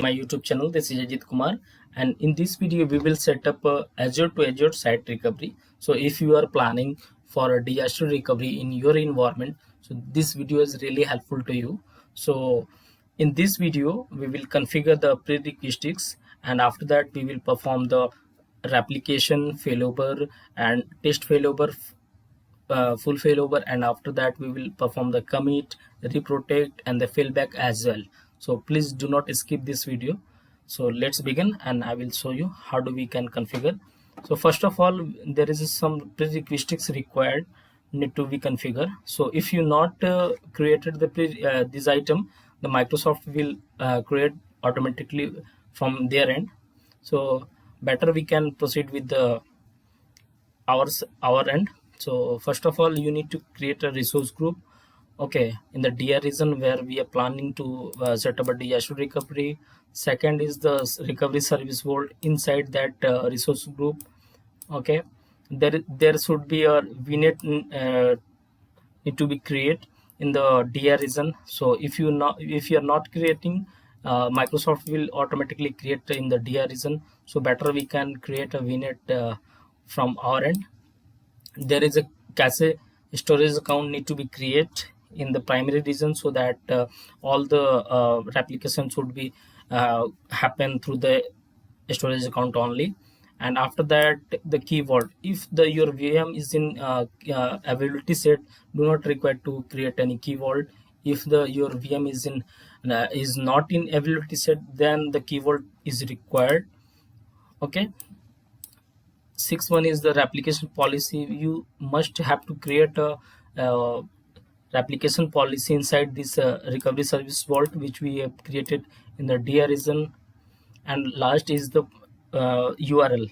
My YouTube channel. This is Ajit Kumar, and in this video we will set up a Azure to Azure site recovery. So if you are planning for a disaster recovery in your environment, so this video is really helpful to you. So in this video we will configure the prerequisites, and after that we will perform the replication failover and test failover, full failover, and after that we will perform the commit, reprotect, and the failback as well. So please do not skip this video. So let's begin, and I will show you how do we can configure. So first of all, there is some prerequisites required need to be configured. So if you not created the this item, the Microsoft will create automatically from their end. So better we can proceed with the our end. So first of all, you need to create a resource group, okay, in the DR region where we are planning to set up a disaster recovery. Second is the recovery service world. Inside that resource group, okay, there should be a VNet need to be created in the DR region. So if you are not creating, Microsoft will automatically create in the DR region. So better we can create a VNet from our end. There is a cache storage account need to be created in the primary region, so that all the replications would be happen through the storage account only. And after that, the key vault, if the your VM is in availability set, do not require to create any key vault. If the your VM is not in availability set, then the key vault is required, okay. Sixth one is the replication policy. You must have to create a replication policy inside this recovery service vault, which we have created in the DR region. And last is the URL.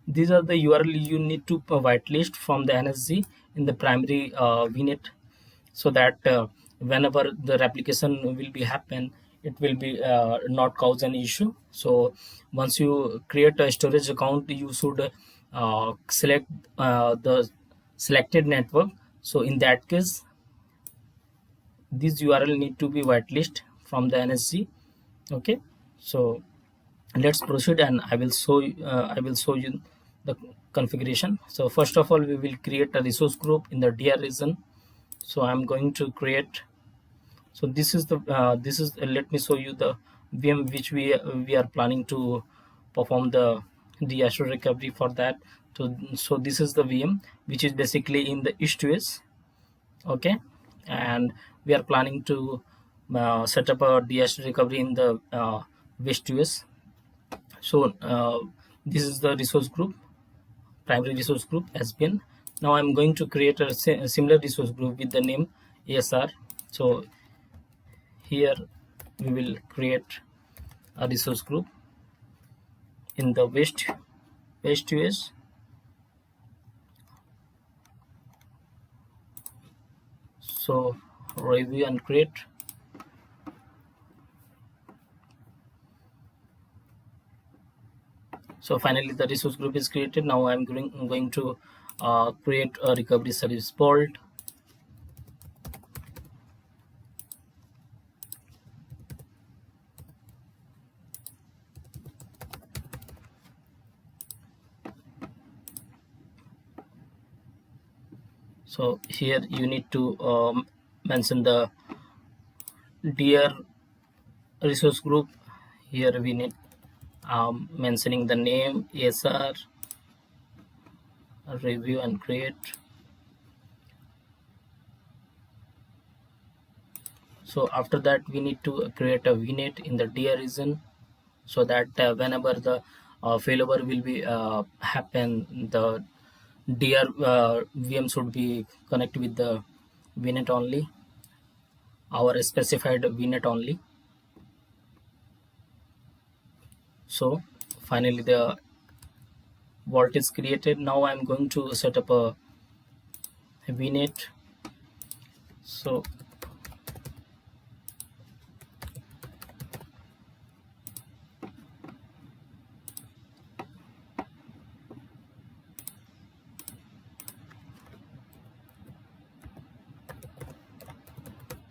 These are the URL you need to whitelist from the NSG in the primary VNet, so that whenever the replication will be happen, it will be not cause an issue. So once you create a storage account, you should select the selected network. So in that case, this URL need to be whitelist from the NSG, okay. So let's proceed, and I will show you the configuration. So first of all, we will create a resource group in the DR region. So I'm going to create, so this is the let me show you the VM which we are planning to perform the disaster recovery for that. So this is the VM which is basically in the east US, okay. And we are planning to set up a disaster recovery in the west US. So this is the resource group, primary resource group has been. Now I'm going to create a similar resource group with the name ASR. So here we will create a resource group in the west US. So review and create. So finally the resource group is created. Now I'm going to create a recovery service vault. So here you need to mention the DR resource group. Here we need mentioning the name ASR, review and create. So after that, we need to create a VNet in the DR region, so that whenever the failover will be happen, the DR VM should be connected with the VNet only, our specified VNet only. So finally the vault is created. Now I'm going to set up a VNet. So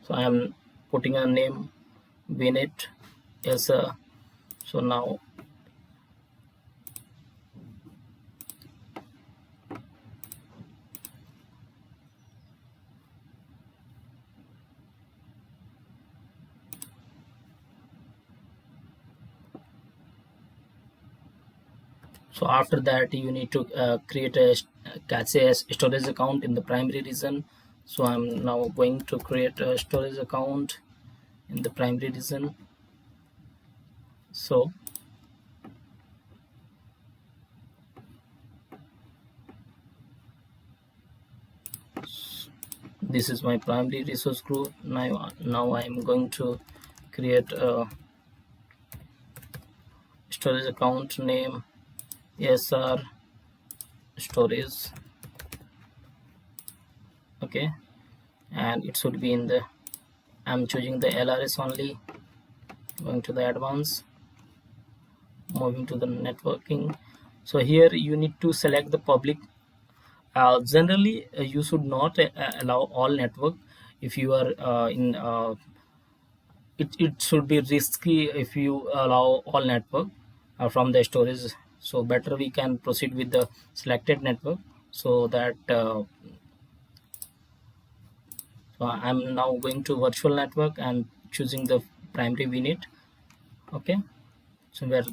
I am putting a name VNet as a So now after that you need to create a cache storage account in the primary region. So I'm now going to create a storage account in the primary region. So this is my primary resource group. Now I'm going to create a storage account name ASR storage. Okay, and it should be in the, I'm choosing the LRS only, going to the advanced, moving to the networking. So here you need to select the public. Generally you should not allow all network. If you are it should be risky if you allow all network from the storage. So better we can proceed with the selected network. So that so I'm now going to virtual network and choosing the primary VNet. Okay, so where,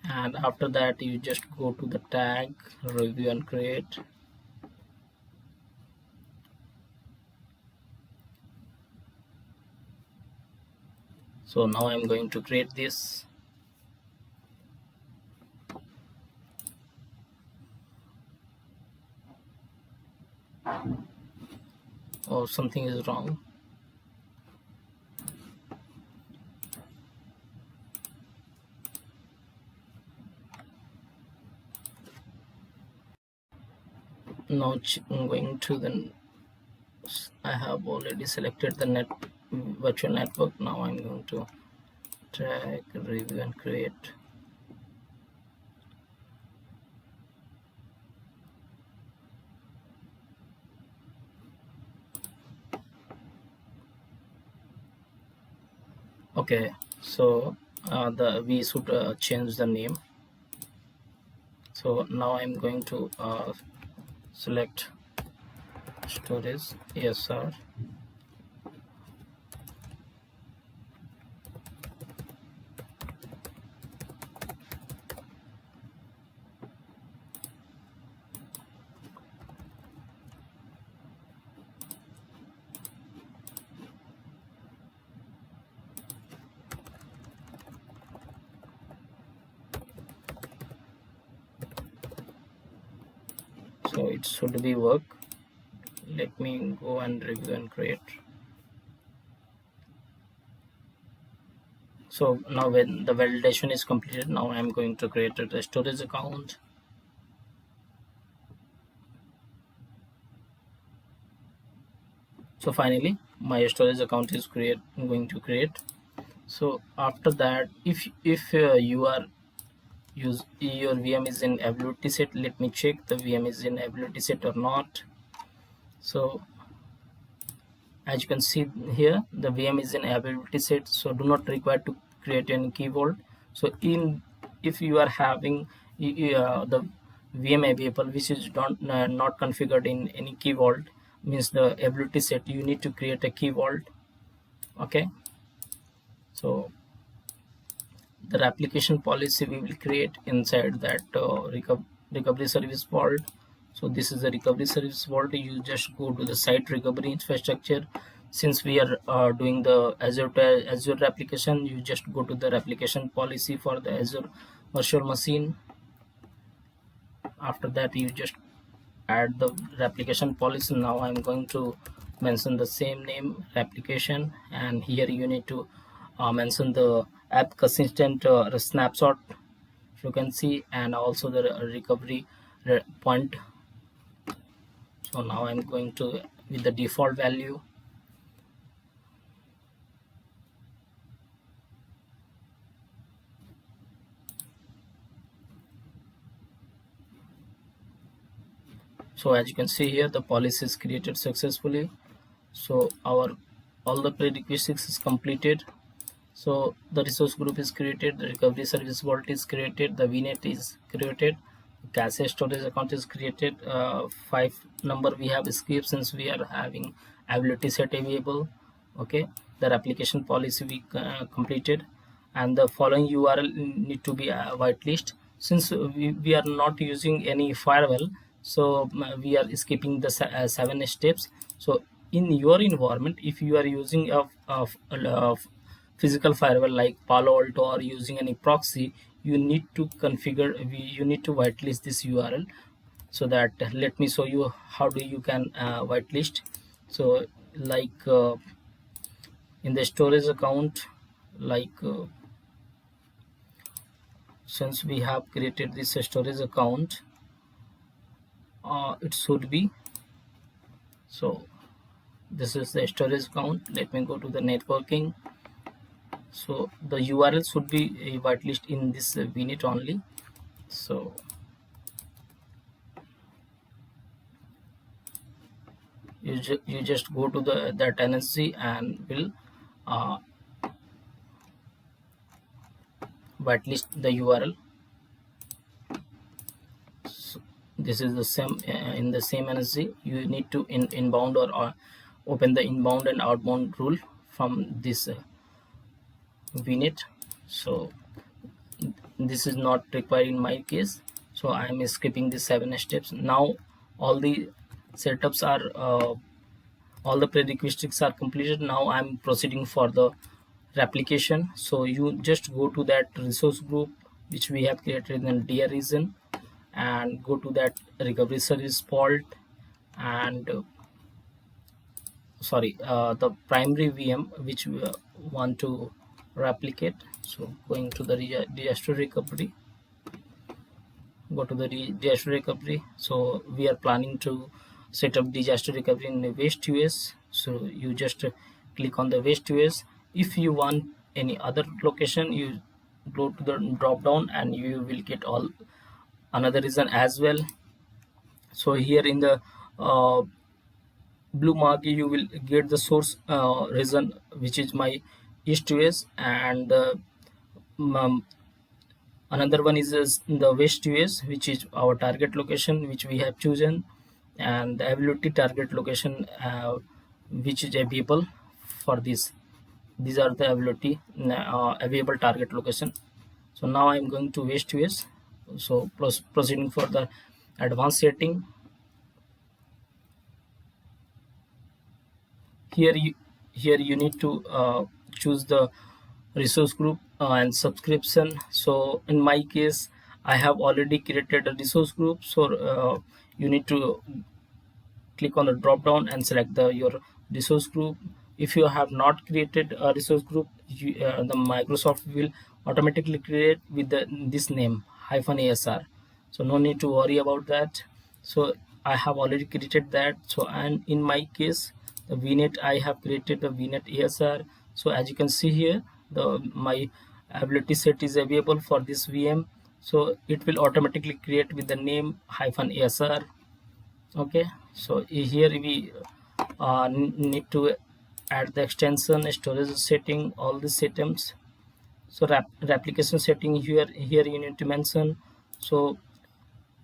and after that you just go to the tag, review and create. So now I'm going to create this. Oh, something is wrong. Now I'm going to the, I have already selected the net virtual network. Now I'm going to tag, review and create. Okay, so we should change the name. So now I'm going to select storage ASR. So it should be work. Let me go and review and create. So now when the validation is completed, now I'm going to create a storage account. So finally my storage account is going to create. So after that, if you are use your VM is in availability set, let me check the VM is in availability set or not. So as you can see here, the VM is in availability set, so do not require to create any key vault. So if you are having the VM available which is not configured in any key vault, means the availability set, you need to create a key vault. Okay, so the replication policy we will create inside that recovery service vault. So this is the recovery service vault. You just go to the site recovery infrastructure. Since we are doing the Azure application, you just go to the replication policy for the Azure virtual machine. After that you just add the replication policy. Now I'm going to mention the same name, replication, and here you need to mention the app consistent snapshot, you can see, and also the recovery point. So now I'm going to with the default value. So as you can see here, the policy is created successfully. So our all the prerequisites is completed. So the resource group is created, the recovery service vault is created, the vnet is created, cache storage account is created. 5 number we have skipped since we are having availability set available. Okay, the replication policy we completed, and the following url need to be whitelist. Since we are not using any firewall, so we are skipping the 7 steps. So in your environment, if you are using a physical firewall like Palo Alto or using any proxy, you need to configure, you need to whitelist this url. So that, let me show you how do you can whitelist. So like in the storage account, like since we have created this storage account, it should be, so this is the storage account. Let me go to the networking. So the url should be a whitelist in this vnet only. So you just go to the tenancy and will uh, whitelist the url. So this is the same in the same energy. You need to inbound or open the inbound and outbound rule from this vnet. So this is not required in my case, so I am skipping the 7 steps. Now all the setups are all the prerequisites are completed. Now I'm proceeding for the replication. So you just go to that resource group which we have created in DR region, and go to that recovery service fault, and the primary VM which we want to replicate. So going to the disaster recovery, go to the disaster recovery. So we are planning to set up disaster recovery in the west US. So you just click on the west US. If you want any other location, you go to the drop down and you will get all another region as well. So here in the blue mark you will get the source region which is my east US, and um, another one is the west US which is our target location which we have chosen, and the availability target location which is available for this. These are the availability available target location. So now I'm going to west US. So proceeding for the advanced setting. Here you need to choose the resource group and subscription. So in my case I have already created a resource group. So you need to click on the drop down and select your resource group. If you have not created a resource group, the Microsoft will automatically create with this name -asr. So no need to worry about that. So I have already created that. So, and in my case the vnet, I have created the vnet asr. So as you can see here, the my ability set is available for this VM. So it will automatically create with the name -asr. Okay, so here we need to add the extension, storage setting, all the settings. So replication setting, here you need to mention. So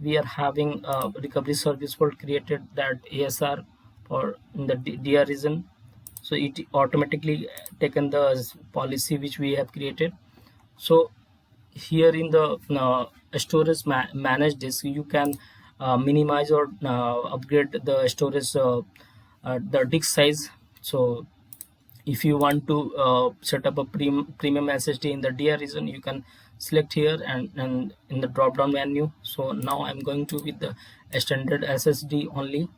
we are having a recovery service for created that ASR for in the DR region. So it automatically taken the policy which we have created. So here in the storage manage disk, you can minimize or upgrade the storage the disk size. So if you want to set up a premium SSD in the DR region, you can select here and in the drop down menu. So now I'm going to with the standard SSD only.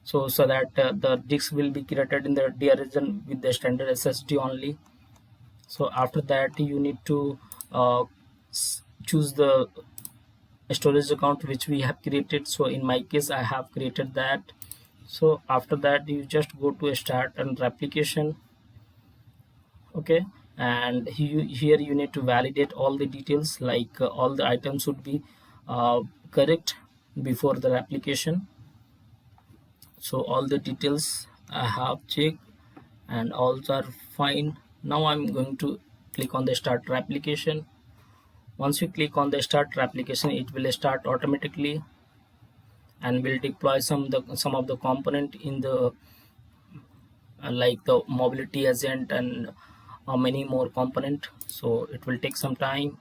So that the disk will be created in the DR region with the standard SSD only. So after that you need to choose the storage account which we have created. So in my case I have created that. So after that you just go to start and replication. Okay, and here you need to validate all the details, like all the items should be correct before the replication. So all the details I have checked and all are fine. Now I'm going to click on the starter application. Once you click on the starter application, it will start automatically and will deploy some of the component in the like the mobility agent and many more component. So it will take some time.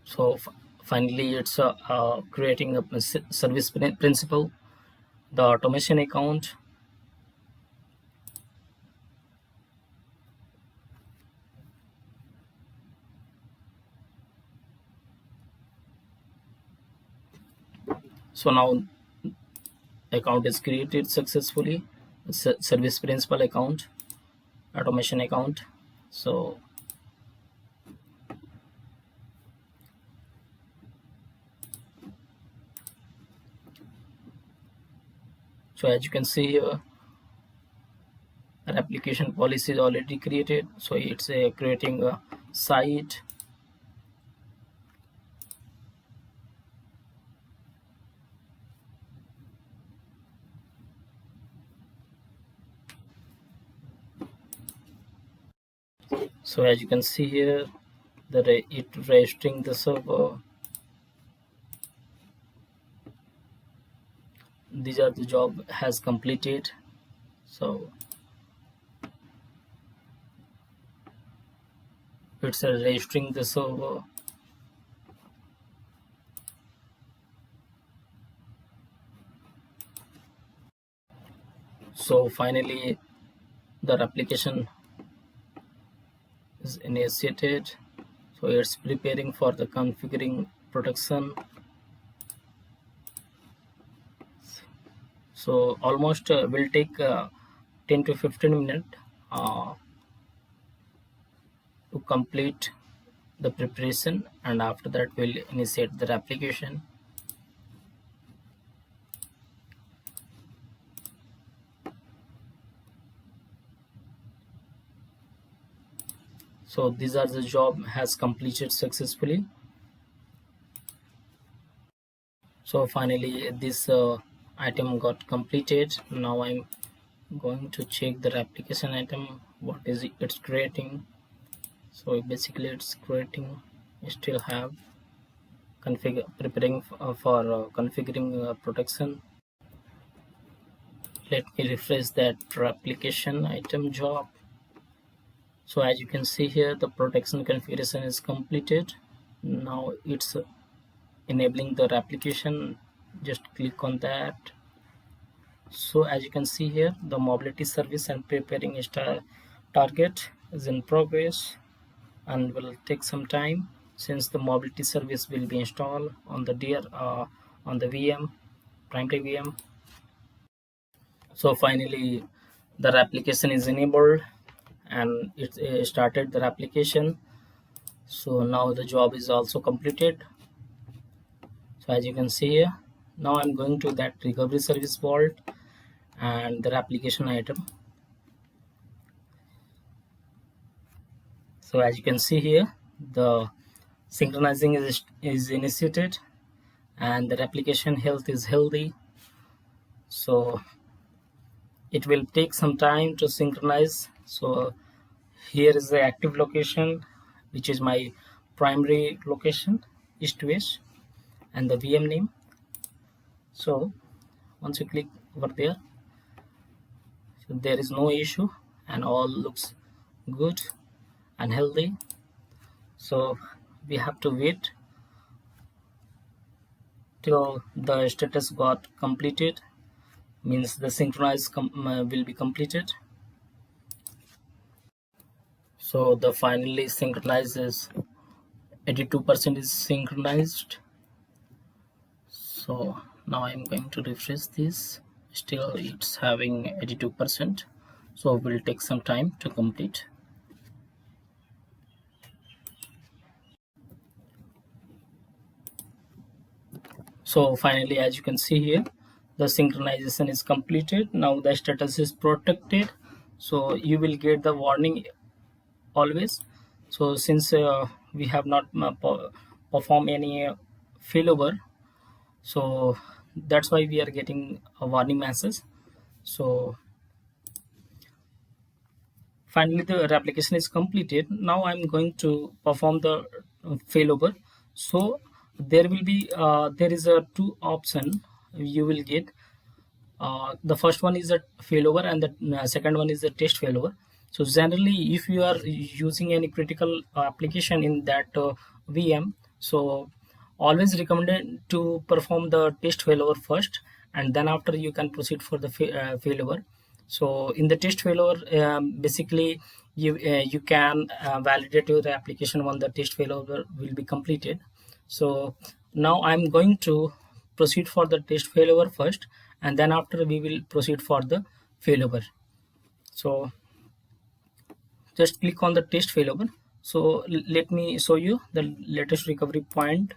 So finally it's creating a service principal, the automation account. So now account is created successfully, service principal account, automation account. So as you can see here, our application policy is already created. So it's creating a site. So as you can see here, that it registering the server. These are the job has completed. So it's registering the server. So finally the application is initiated. So it's preparing for the configuring production. So almost will take 10 to 15 minutes to complete the preparation, and after that we'll initiate the application. So these are the job has completed successfully. So finally this item got completed. Now I'm going to check the application item, what is it's creating. So basically it's creating, still have preparing for configuring protection. Let me refresh that application item job. So as you can see here, the protection configuration is completed. Now it's enabling the application. Just click on that. So as you can see here, the mobility service and preparing target is in progress and will take some time, since the mobility service will be installed on the on the VM, primary VM. So finally the application is enabled and it started the application. So now the job is also completed. So as you can see here, now I'm going to that recovery service vault and the application item. So as you can see here, the synchronizing is initiated and the application health is healthy. So it will take some time to synchronize. So here is the active location, which is my primary location, east to west, and the VM name. So once you click over there, so there is no issue and all looks good and healthy. So we have to wait till the status got completed, means the synchronize will be completed. So the finally synchronizes 82% is synchronized. So now I'm going to refresh this. Still it's having 82%, so it will take some time to complete. So finally, as you can see here, the synchronization is completed. Now the status is protected. So you will get the warning always. So since we have not performed any failover, so that's why we are getting a warning message. So finally the application is completed. Now I'm going to perform the failover. So there is a two option you will get. The first one is a failover and the second one is the test failover. So generally if you are using any critical application in that VM, so always recommended to perform the test failover first, and then after you can proceed for the failover. So in the test failover, basically you can validate your application when the test failover will be completed. So now I'm going to proceed for the test failover first, and then after we will proceed for the failover. So just click on the test failover. So let me show you the latest recovery point.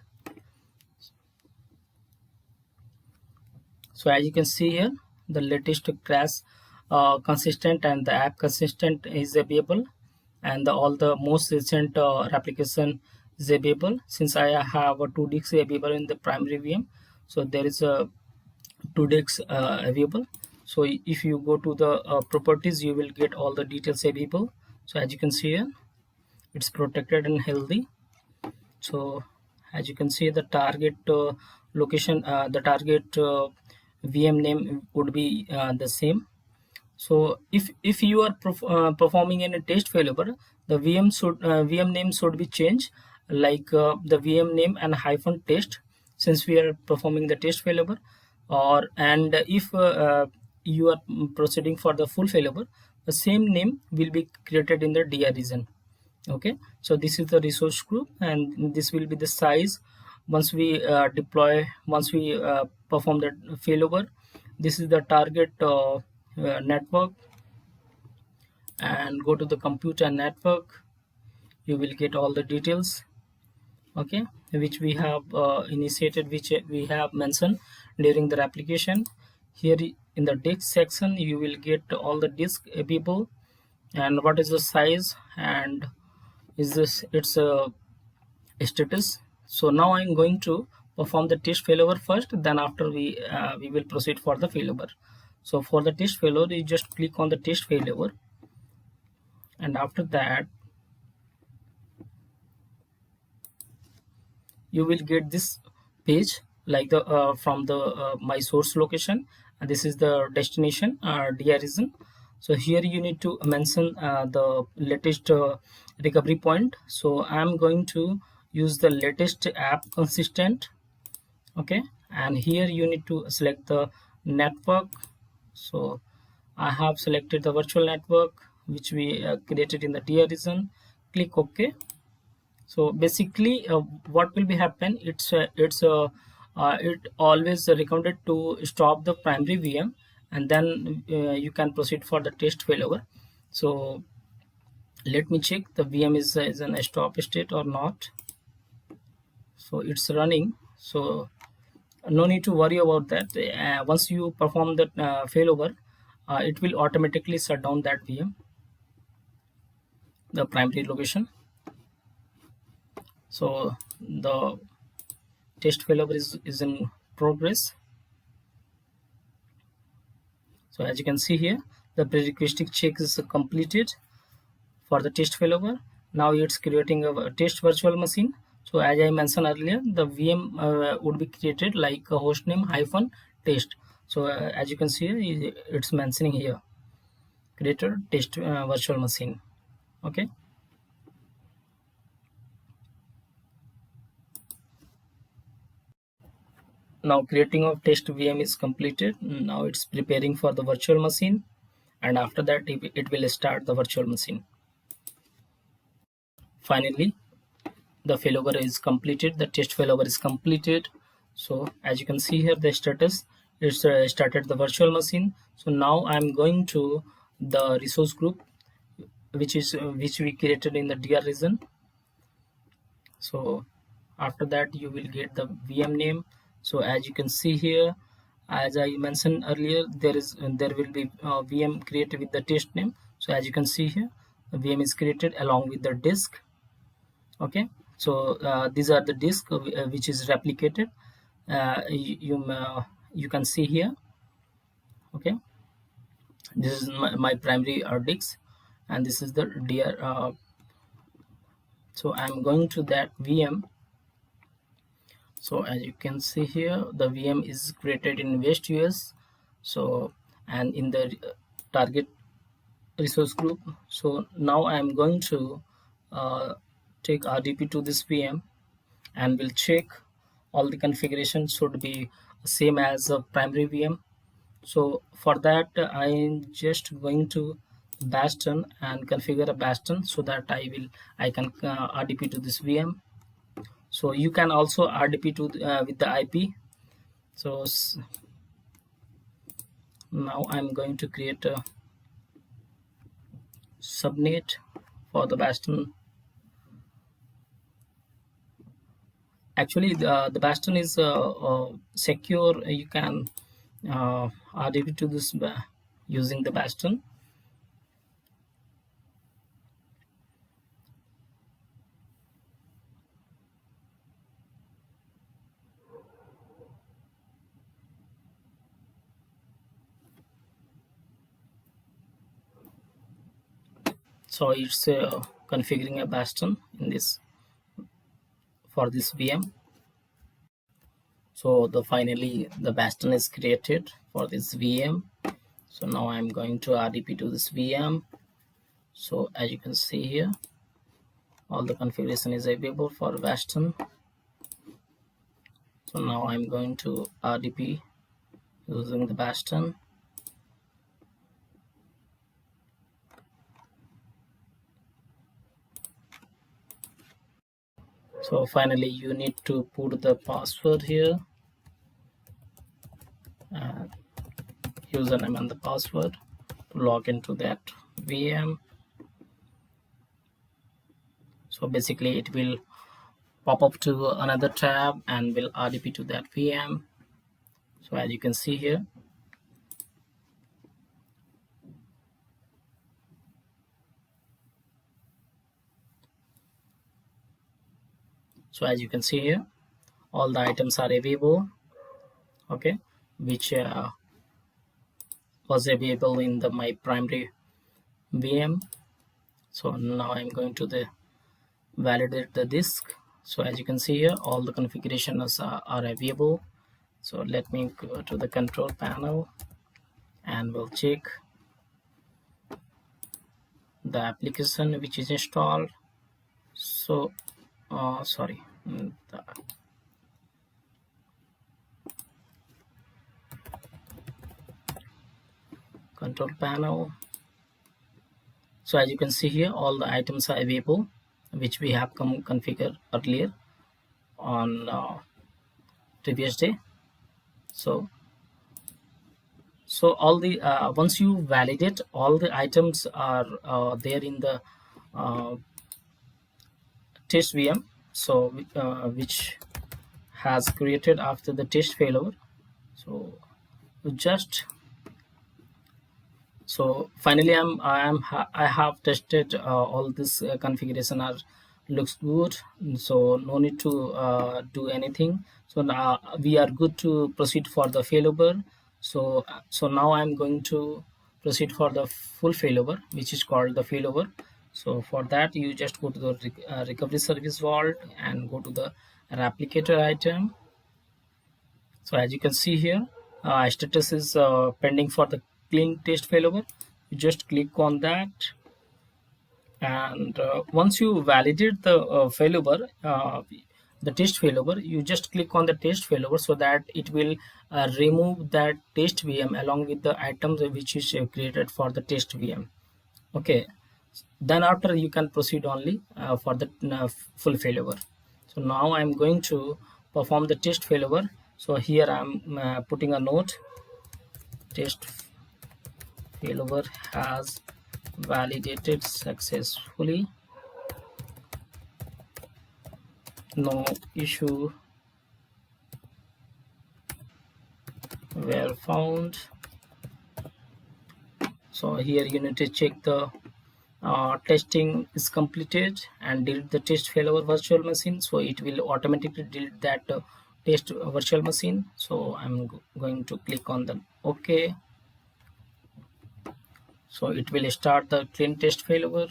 So as you can see here, the latest crash consistent and the app consistent is available, and all the most recent application is available. Since I have a 2 disks available in the primary VM, so there is a 2 disks available. So if you go to the properties, you will get all the details available. So as you can see here, it's protected and healthy. So as you can see, the target location, the target VM name would be the same. So if you are performing in a test failover, the VM name should be changed, like the VM name and hyphen test, since we are performing the test failover. Or and if you are proceeding for the full failover, the same name will be created in the DR region. Okay, so this is the resource group, and this will be the size once we once we perform the failover. This is the target network, and go to the computer network. You will get all the details, okay, which we have initiated, which we have mentioned during the application. Here in the disk section, you will get all the disk available and what is the size, and is this its status. So now I'm going to perform the test failover first, then after we will proceed for the failover. So for the test failover, you just click on the test failover, and after that you will get this page, like the from the my source location, and this is the destination DR region. So here you need to mention the latest recovery point. So I'm going to use the latest app consistent, okay, and here you need to select the network. So I have selected the virtual network which we created in the DR region. Click OK. So basically what will be happen, it always recommended to stop the primary VM, and then you can proceed for the test failover. So let me check the VM is in a stop state or not. So it's running, so no need to worry about that. Once you perform the failover, it will automatically shut down that VM, the primary location. So the test failover is in progress. So as you can see here, the prerequisite check is completed for the test failover. Now it's creating a test virtual machine. So as I mentioned earlier, the VM would be created like a hostname hyphen test. So as you can see, it's mentioning here created test virtual machine. Okay. Now creating of test VM is completed. Now it's preparing for the virtual machine, and after that it will start the virtual machine. Finally, the failover is completed, the test failover is completed. So as you can see here, the status, it's started the virtual machine. So now I'm going to the resource group, which we created in the DR region. So after that you will get the VM name. So as you can see here, as I mentioned earlier, there will be VM created with the test name. So as you can see here, VM is created along with the disk. Okay, so these are the disk which is replicated. You can see here. Okay, this is my primary disk, and this is the DR. So I'm going to that VM. So as you can see here, the VM is created in West US. So, and in the target resource group. So now I'm going to take RDP to this VM, and we'll check all the configuration should be same as a primary VM. So for that, I'm just going to Bastion and configure a Bastion so that I can RDP to this VM. So you can also RDP to with the IP. So now I'm going to create a subnet for the Bastion. Actually, the Bastion is secure. You can RDP to this using the Bastion. So it's configuring a Bastion in this for this VM. So finally the Bastion is created for this VM. So now I'm going to RDP to this VM. So as you can see here, all the configuration is available for Bastion. So now I'm going to RDP using the Bastion. So finally you need to put the password here, and username and the password to log into that VM. So basically it will pop up to another tab and will RDP to that VM. So as you can see here, all the items are available, okay, which was available in my primary VM. So now I'm going to the validate the disk. So as you can see here, all the configurations are available. So let me go to the control panel and we'll check the application which is installed. So sorry, the control panel. So as you can see here, all the items are available which we have configured earlier on previous day. So all the once you validate, all the items are there in the test VM, so which has created after the test failover. So just so finally I have tested all this configuration are looks good, so no need to do anything. So now we are good to proceed for the failover. So now I'm going to proceed for the full failover, which is called the failover. So for that you just go to the recovery service vault and go to the replicator item. So as you can see here, status is pending for the clean test failover. You just click on that, and once you validate the failover, the test failover, you just click on the test failover so that it will remove that test VM along with the items which is created for the test VM. Okay, then after you can proceed only for the full failover. So now I'm going to perform the test failover. So here I'm putting a note: test failover has validated successfully, no issue were found. So here you need to check the testing is completed and delete the test failover virtual machine, so it will automatically delete that test virtual machine. So I'm going to click on the OK. So it will start the clean test failover.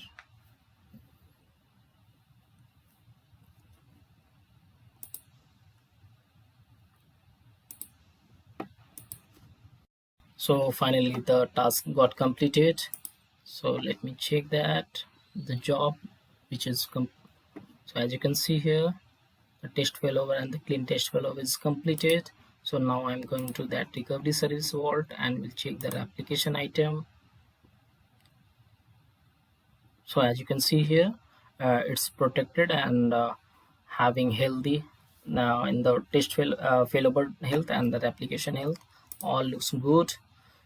So finally the task got completed. So let me check that the job which is so as you can see here, the test failover and the clean test failover is completed. So now I'm going to that recovery service vault and will check the application item. So as you can see here, it's protected and having healthy in the test failover health and the application health all looks good.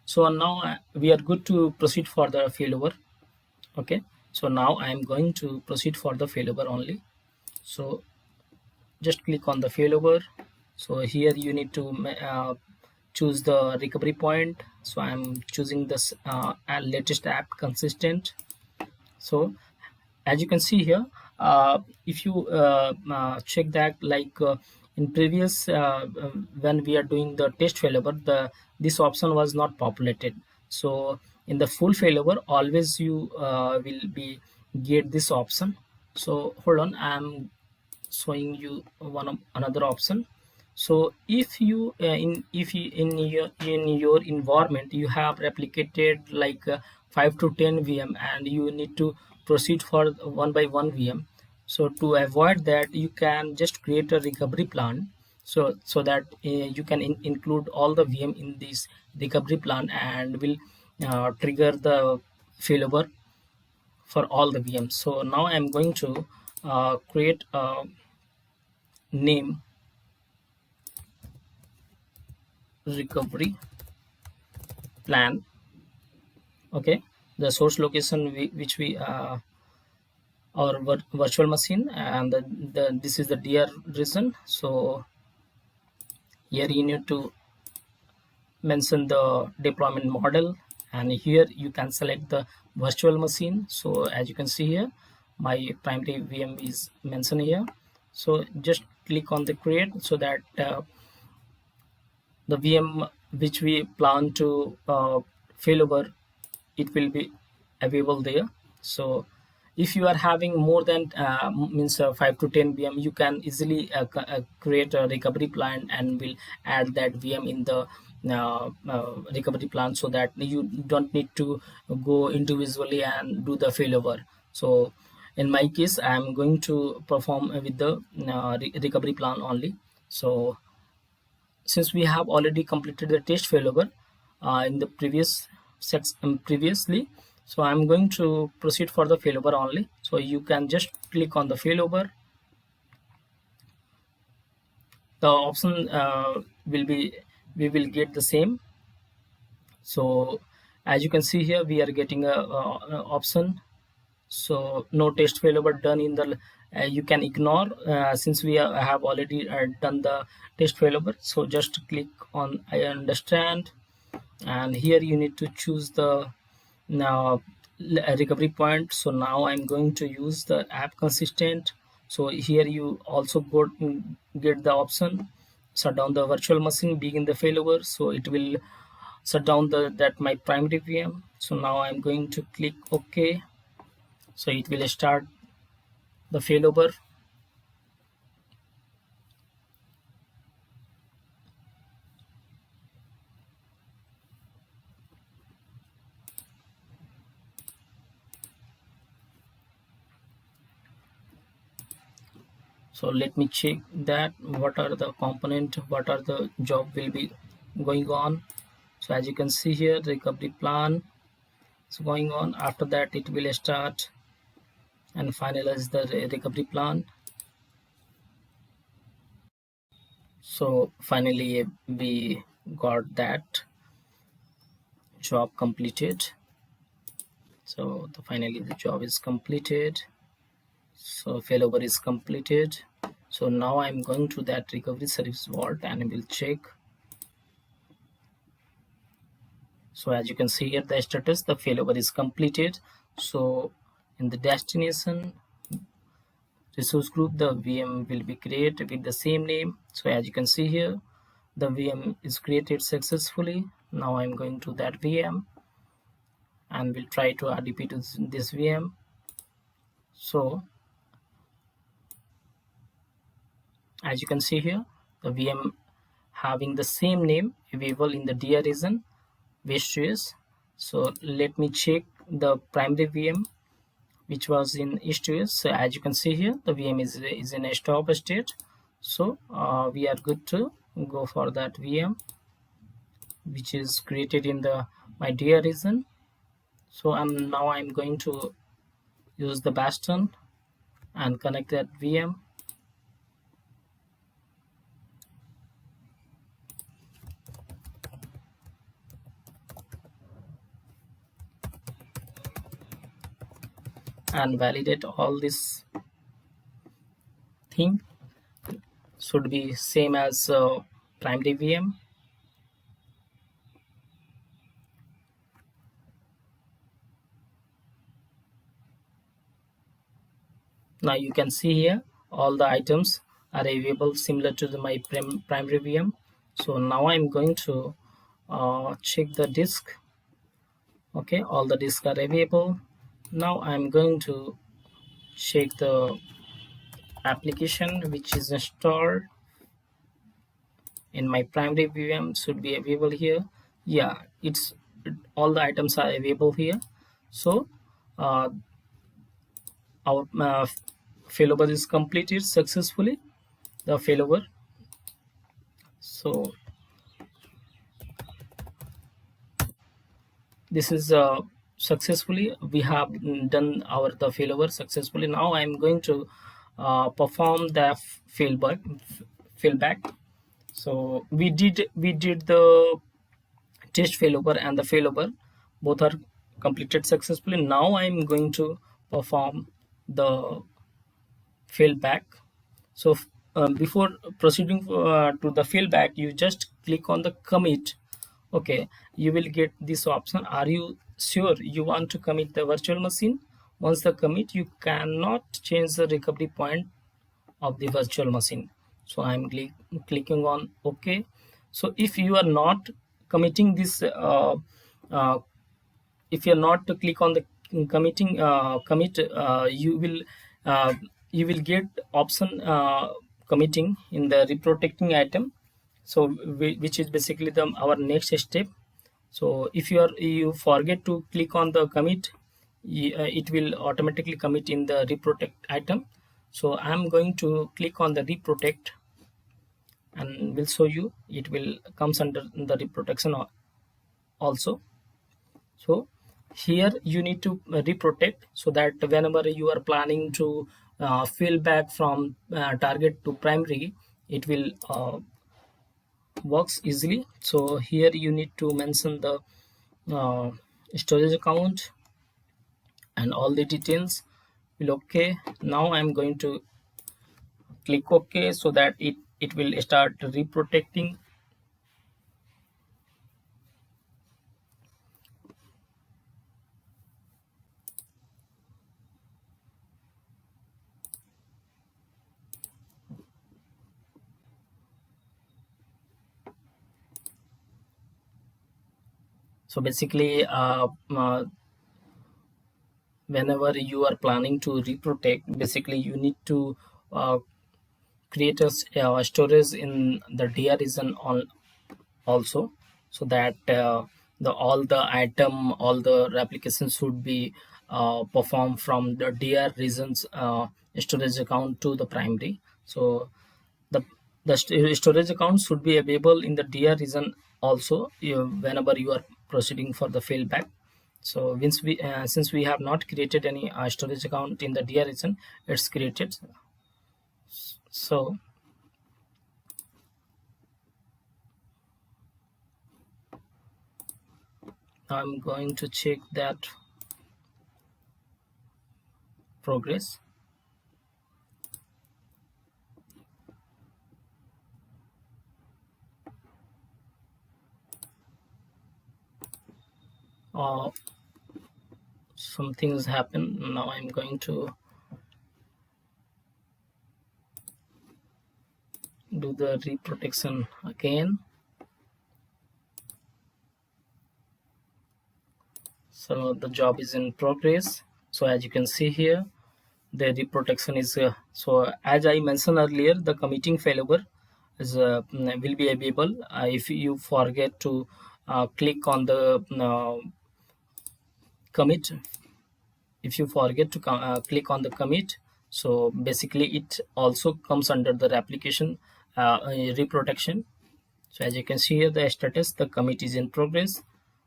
So now we are good to proceed for the failover. Okay, so now I am going to proceed for the failover only. So just click on the failover. So here you need to choose the recovery point. So I'm choosing this latest app consistent. So as you can see here, if you check that, like in previous when we are doing the test failover, this option was not populated. So in the full failover always you will be get this option. So hold on, I'm showing you another option. So if you in your environment you have replicated like 5 to 10 VM and you need to proceed for one by one VM, so to avoid that you can just create a recovery plan, so that you can include all the VM in this recovery plan and will trigger the failover for all the VMs. So now I'm going to create a name recovery plan. Okay, the source location which we our virtual machine, and this is the DR region. So here you need to mention the deployment model, and here you can select the virtual machine. So as you can see here, my primary VM is mentioned here. So just click on the create, so that the VM which we plan to failover, it will be available there. So if you are having more than means 5 to 10 VM, you can easily create a recovery plan and will add that VM in the recovery plan, so that you don't need to go individually and do the failover. So in my case I am going to perform with the recovery plan only. So since we have already completed the test failover in the previous sets previously, so I'm going to proceed for the failover only. So you can just click on the failover. The option will be, we will get the same. So as you can see here, we are getting a option. So no test failover done in the you can ignore since we have already done the test failover. So just click on I understand, and here you need to choose the now recovery point. So now I'm going to use the app consistent. So here you also get the option shut down the virtual machine begin the failover. So it will shut down that my primary VM. So now I'm going to click OK. So it will start the failover. So let me check that what are the component, what are the job will be going on. So as you can see here, recovery plan is going on. After that it will start and finalize the recovery plan. So finally we got that job completed. So finally the job is completed. So failover is completed. So now I'm going to that recovery service vault and will check. So as you can see here, the status, the failover is completed. So in the destination resource group, the VM will be created with the same name. So as you can see here, the VM is created successfully. Now I'm going to that VM and we'll try to RDP to this VM. So as you can see here, the VM having the same name available in the DR region West US. So let me check the primary VM which was in East US. So as you can see here, the VM is in a stop state. So we are good to go for that VM which is created in the my DR region. So I'm going to use the Bastion and connect that VM. And validate all this thing should be same as primary VM. Now you can see here all the items are available similar to my primary VM. So now I'm going to check the disk. Okay, all the disks are available. Now I'm going to check the application which is installed in my primary VM should be available here. Yeah, it's all the items are available here. So uh, our failover is completed successfully, the failover. So this is successfully we have done our the failover successfully. Now I'm going to perform the failback. So we did the test failover and the failover, both are completed successfully. Now I'm going to perform the failback. So before proceeding to the failback, you just click on the commit. Okay, you will get this option, are you sure you want to commit the virtual machine? Once the commit, you cannot change the recovery point of the virtual machine. So I'm clicking on OK. So if you are not committing this uh, if you're not to click on the committing commit, uh, you will get option committing in the reprotecting item. So which is basically the our next step. So if you forget to click on the commit, it will automatically commit in the reprotect item. So I'm going to click on the reprotect and will show you it will comes under the reprotection also. So here you need to reprotect, so that whenever you are planning to fill back from target to primary, it will works easily. So here you need to mention the uh, storage account and all the details will okay. Now I'm going to click OK, so that it will start reprotecting. So basically whenever you are planning to reprotect, basically you need to uh, create a storage in the DR region on also, so that the all the item, all the replications should be performed from the DR regions storage account to the primary. So the storage account should be available in the DR region also, whenever you are proceeding for the failback. So since we have not created any storage account in the DR region, it's created. So I'm going to check that progress. Uh, some things happen. Now I'm going to do the reprotection again. So the job is in progress. So as you can see here, the reprotection is so as I mentioned earlier, the committing failover is will be available if you forget to click on the commit. If you forget to click on the commit, so basically it also comes under the replication reprotection. So as you can see here, the status, the commit is in progress,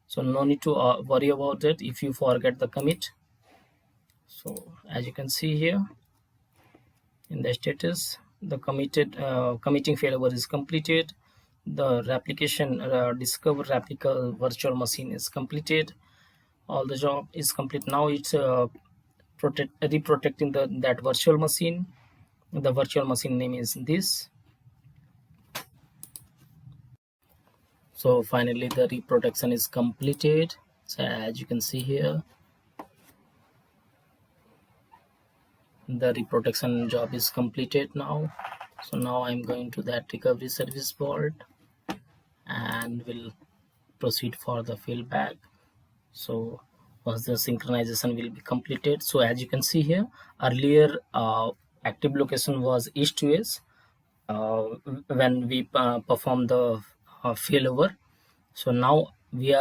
so no need to worry about it if you forget the commit. So as you can see here in the status, the committing failover is completed, the replication discover replica virtual machine is completed, all the job is complete. Now it's reprotecting that virtual machine. The virtual machine name is this. So finally the reprotection is completed. So as you can see here, the reprotection job is completed now. So now I'm going to that recovery service board and will proceed for the fallback. So once the synchronization will be completed, so as you can see here, earlier active location was east to west when we perform the failover. So now we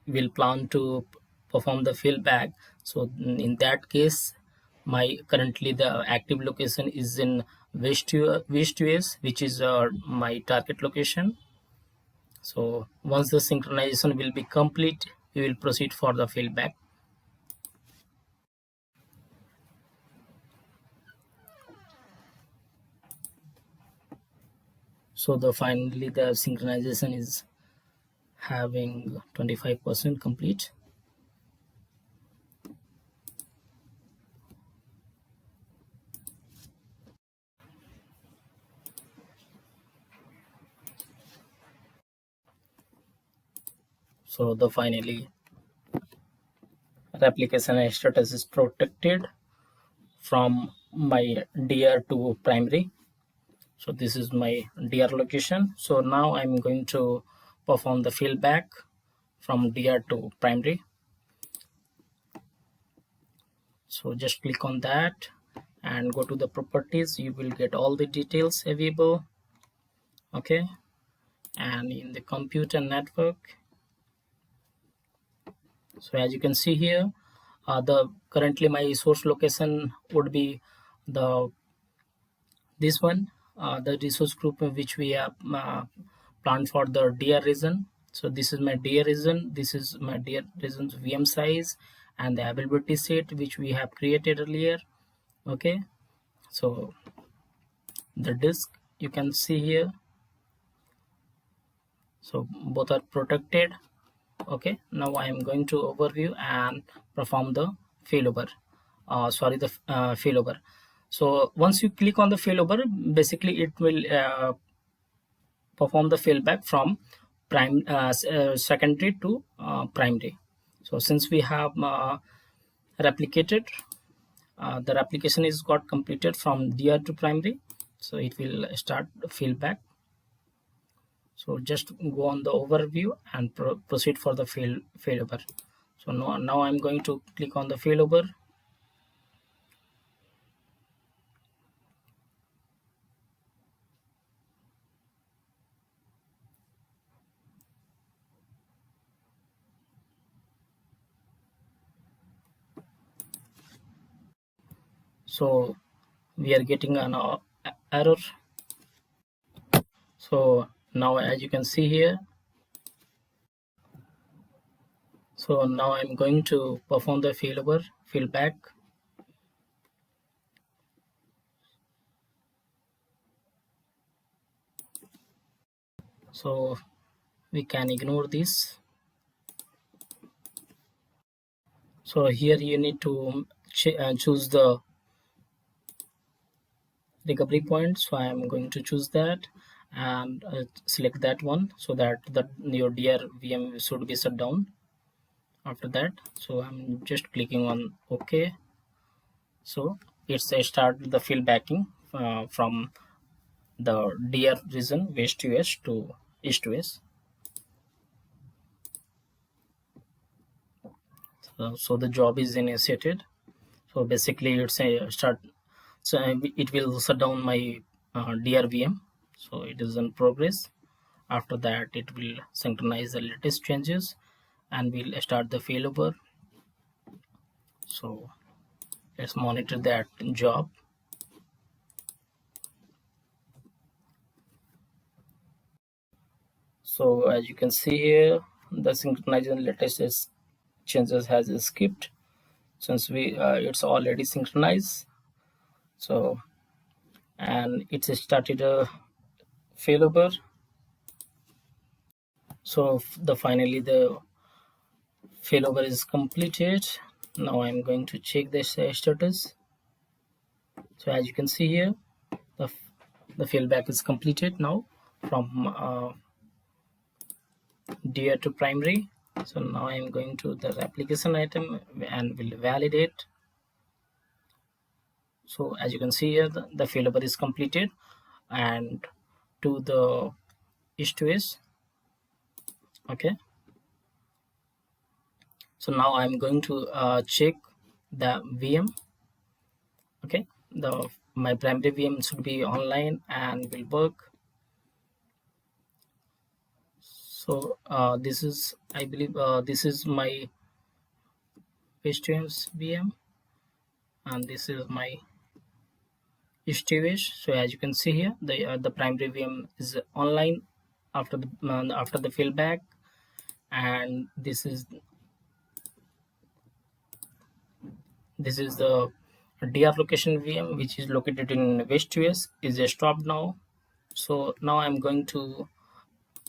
will plan to perform the fallback. So in that case, my currently the active location is in west US, which is my target location. So once the synchronization will be complete, we will proceed for the fallback. So the finally the synchronization is having 25% complete. So the finally replication status is protected from my DR to primary. So this is my DR location. So now I'm going to perform the fallback from DR to primary. So just click on that and go to the properties. You will get all the details available. Okay, and in the computer network, so as you can see here, the currently my source location would be the this one, the resource group which we have planned for the DR region. So this is my DR region, this is my DR region's VM size and the availability set which we have created earlier. Okay, so the disk you can see here, so both are protected. Okay, now I am going to overview and perform the failover. The failover. So once you click on the failover, basically it will perform the failback from secondary to primary. So since we have replicated, the replication is got completed from DR to primary, so it will start failback. So just go on the overview and proceed for the failover. So now I'm going to click on the failover. So we are getting an error. So now as you can see here, so now I'm going to perform the failover fallback. So we can ignore this. So here you need to choose the recovery point. So I am going to choose that and select that one so that your DR VM should be shut down. After that, so I'm just clicking on OK. So it's a start the field backing from the DR region west to west to east to west. So the job is initiated. So basically it's a start. So it will shut down my DRVM. So it is in progress. After that it will synchronize the latest changes and we'll start the failover. So let's monitor that job. So as you can see here, the synchronization latest changes has skipped since we it's already synchronized. So and it's started a failover. So the finally the failover is completed. Now I'm going to check the status. So as you can see here, the the failback is completed now from DR to primary. So now I'm going to the application item and will validate. So as you can see here, the failover is completed and to the east to west. Okay. So now I'm going to check the VM. Okay, the my primary VM should be online and will work. So this is, I believe, this is my Western's VM and this is my East. So as you can see here, the primary VM is online after the fallback, and this is the DR location VM which is located in WestOS is stopped now. So now I'm going to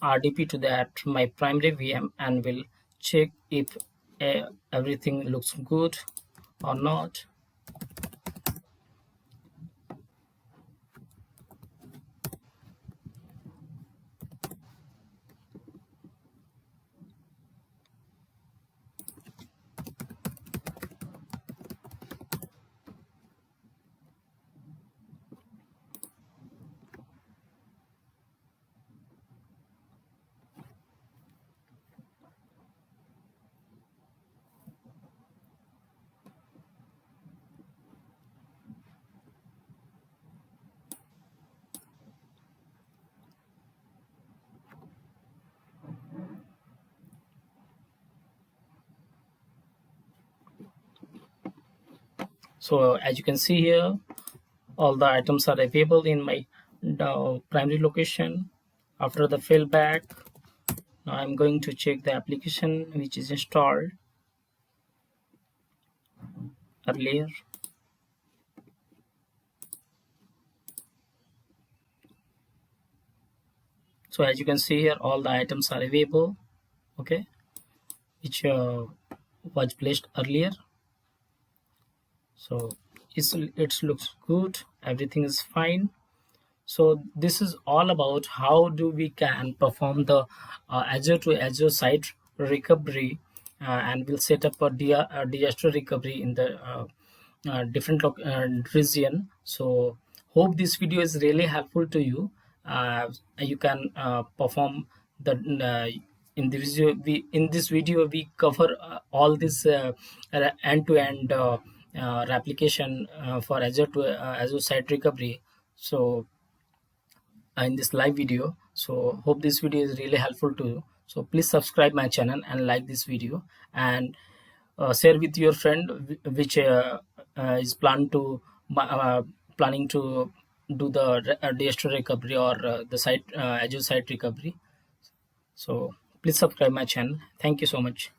RDP to that my primary VM and will check if everything looks good or not. So as you can see here, all the items are available in my primary location. After the failback, now I'm going to check the application which is installed earlier. So as you can see here, all the items are available, okay, which was placed earlier. So it looks good, everything is fine. So this is all about how do we can perform the Azure to Azure site recovery, and we'll set up a disaster recovery in the different region. So hope this video is really helpful to you. You can perform the in this video we cover all this end-to-end replication for Azure to Azure site recovery. So in this live video, so hope this video is really helpful to you. So please subscribe my channel and like this video and share with your friend which is planning to do the disaster recovery or the site Azure site recovery. So please subscribe my channel. Thank you so much.